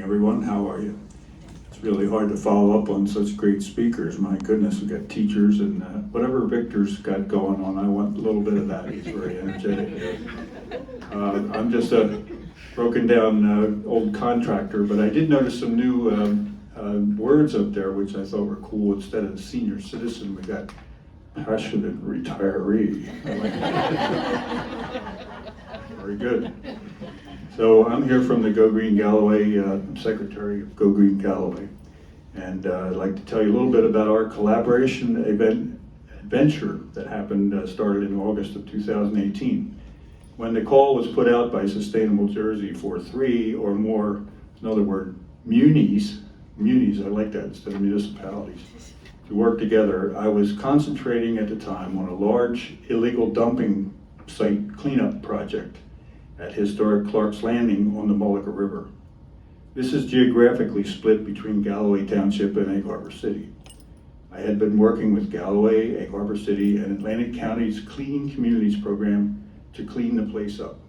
everyone. How are you? It's really hard to follow up on such great speakers. My goodness, we've got teachers and whatever Victor's got going on, I want a little bit of that. He's very energetic. I'm just a broken down old contractor, but I did notice some new words up there which I thought were cool. Instead of senior citizen, we got passionate retiree. Very good. So I'm here from the Go Green Galloway, Secretary of Go Green Galloway, and I'd like to tell you a little bit about our collaboration adventure that happened, started in August of 2018. When the call was put out by Sustainable Jersey for 3 or more, another word, munis, I like that instead of municipalities, to work together, I was concentrating at the time on a large illegal dumping site cleanup project at historic Clark's Landing on the Mullica River. This is geographically split between Galloway Township and Egg Harbor City. I had been working with Galloway, Egg Harbor City, and Atlantic County's Clean Communities program to clean the place up.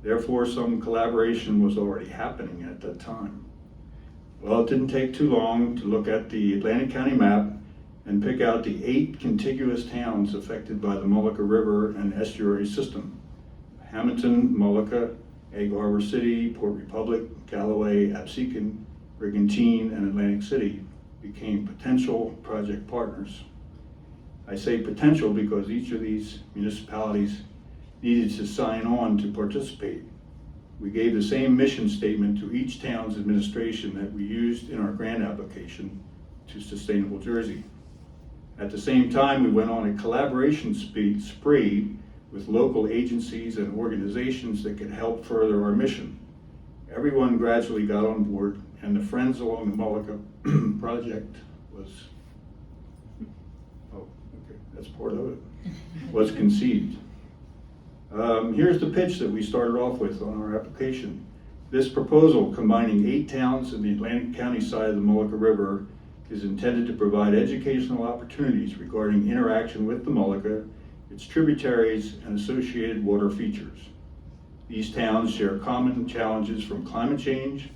Therefore, some collaboration was already happening at that time. Well, it didn't take too long to look at the Atlantic County map and pick out the 8 contiguous towns affected by the Mullica River and estuary system. Hamilton, Mullica, Egg Harbor City, Port Republic, Galloway, Absecon, Brigantine, and Atlantic City became potential project partners. I say potential because each of these municipalities needed to sign on to participate. We gave the same mission statement to each town's administration that we used in our grant application to Sustainable Jersey. At the same time, we went on a collaboration spree with local agencies and organizations that could help further our mission. Everyone gradually got on board, and the Friends Along the Mullica project was, that's part of it, was conceived. Here's the pitch that we started off with on our application. This proposal, combining 8 towns in the Atlantic County side of the Mullica River, is intended to provide educational opportunities regarding interaction with the Mullica, its tributaries, and associated water features. These towns share common challenges from climate change,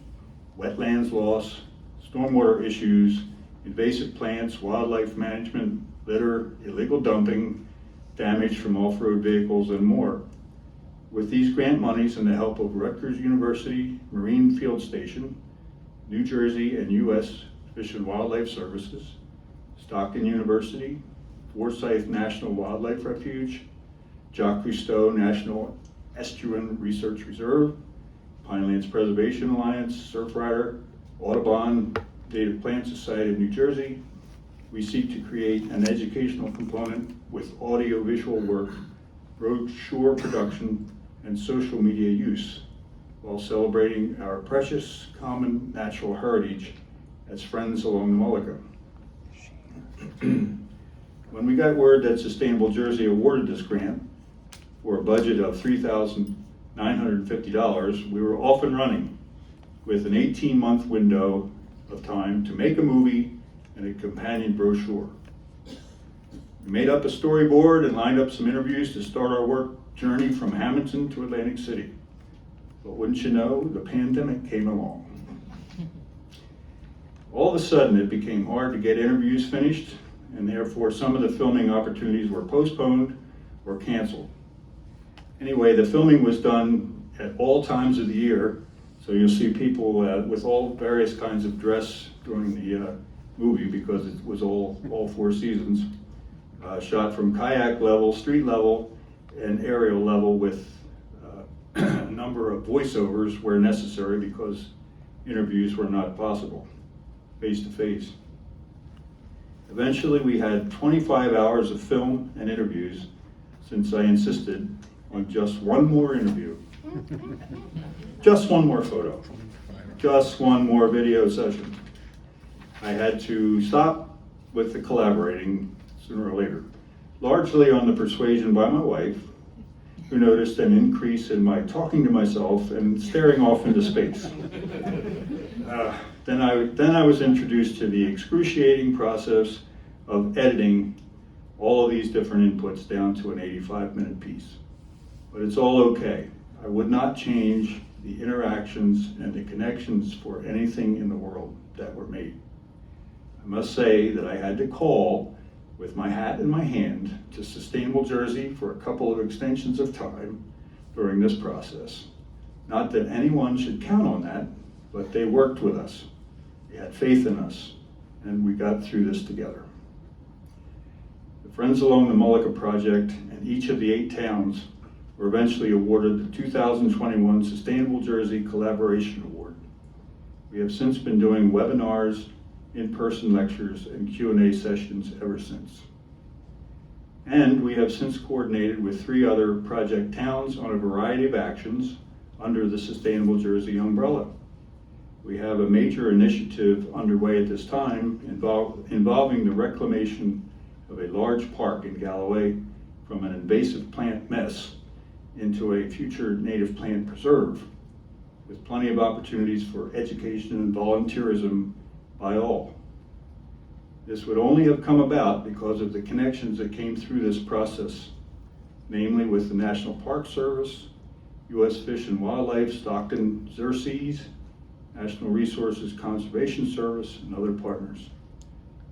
wetlands loss, stormwater issues, invasive plants, wildlife management, litter, illegal dumping, damage from off-road vehicles, and more. With these grant monies and the help of Rutgers University Marine Field Station, New Jersey and U.S. Fish and Wildlife Services, Stockton University, Forsyth National Wildlife Refuge, Jacques Cousteau National Estuarine Research Reserve, Pinelands Preservation Alliance, Surfrider, Audubon Native Plant Society of New Jersey, we seek to create an educational component with audio-visual work, brochure production, and social media use, while celebrating our precious common natural heritage as Friends Along the Mullica. When we got word that Sustainable Jersey awarded this grant for a budget of $3,950, we were off and running with an 18-month window of time to make a movie and a companion brochure. We made up a storyboard and lined up some interviews to start our work journey from Hamilton to Atlantic City. But wouldn't you know, the pandemic came along. All of a sudden, it became hard to get interviews finished, and therefore some of the filming opportunities were postponed or canceled. Anyway, the filming was done at all times of the year, so you'll see people with all various kinds of dress during the movie because it was all 4 seasons. Shot from kayak level, street level, and aerial level with a number of voiceovers where necessary because interviews were not possible face to face. Eventually, we had 25 hours of film and interviews since I insisted on just one more interview, just one more photo, just one more video session. I had to stop with the collaborating sooner or later, largely on the persuasion by my wife, who noticed an increase in my talking to myself and staring off into space. Then I was introduced to the excruciating process of editing all of these different inputs down to an 85-minute piece. But it's all okay. I would not change the interactions, and the connections for anything in the world that were made. I must say that I had to call with my hat in my hand to Sustainable Jersey for a couple of extensions of time during this process. Not that anyone should count on that, but they worked with us. They had faith in us, and we got through this together. The Friends Along the Mullica project and each of the 8 towns were eventually awarded the 2021 Sustainable Jersey Collaboration Award. We have since been doing webinars, in-person lectures, and Q&A sessions ever since. And we have since coordinated with 3 other project towns on a variety of actions under the Sustainable Jersey umbrella. We have a major initiative underway at this time involving the reclamation of a large park in Galloway from an invasive plant mess into a future native plant preserve, with plenty of opportunities for education and volunteerism by all. This would only have come about because of the connections that came through this process, namely with the National Park Service, U.S. Fish and Wildlife, Stockton Xerces, National Resources Conservation Service, and other partners.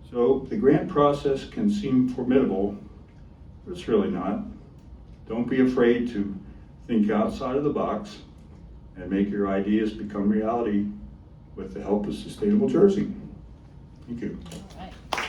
So the grant process can seem formidable, but it's really not. Don't be afraid to think outside of the box and make your ideas become reality with the help of Sustainable Jersey. Thank you. All right.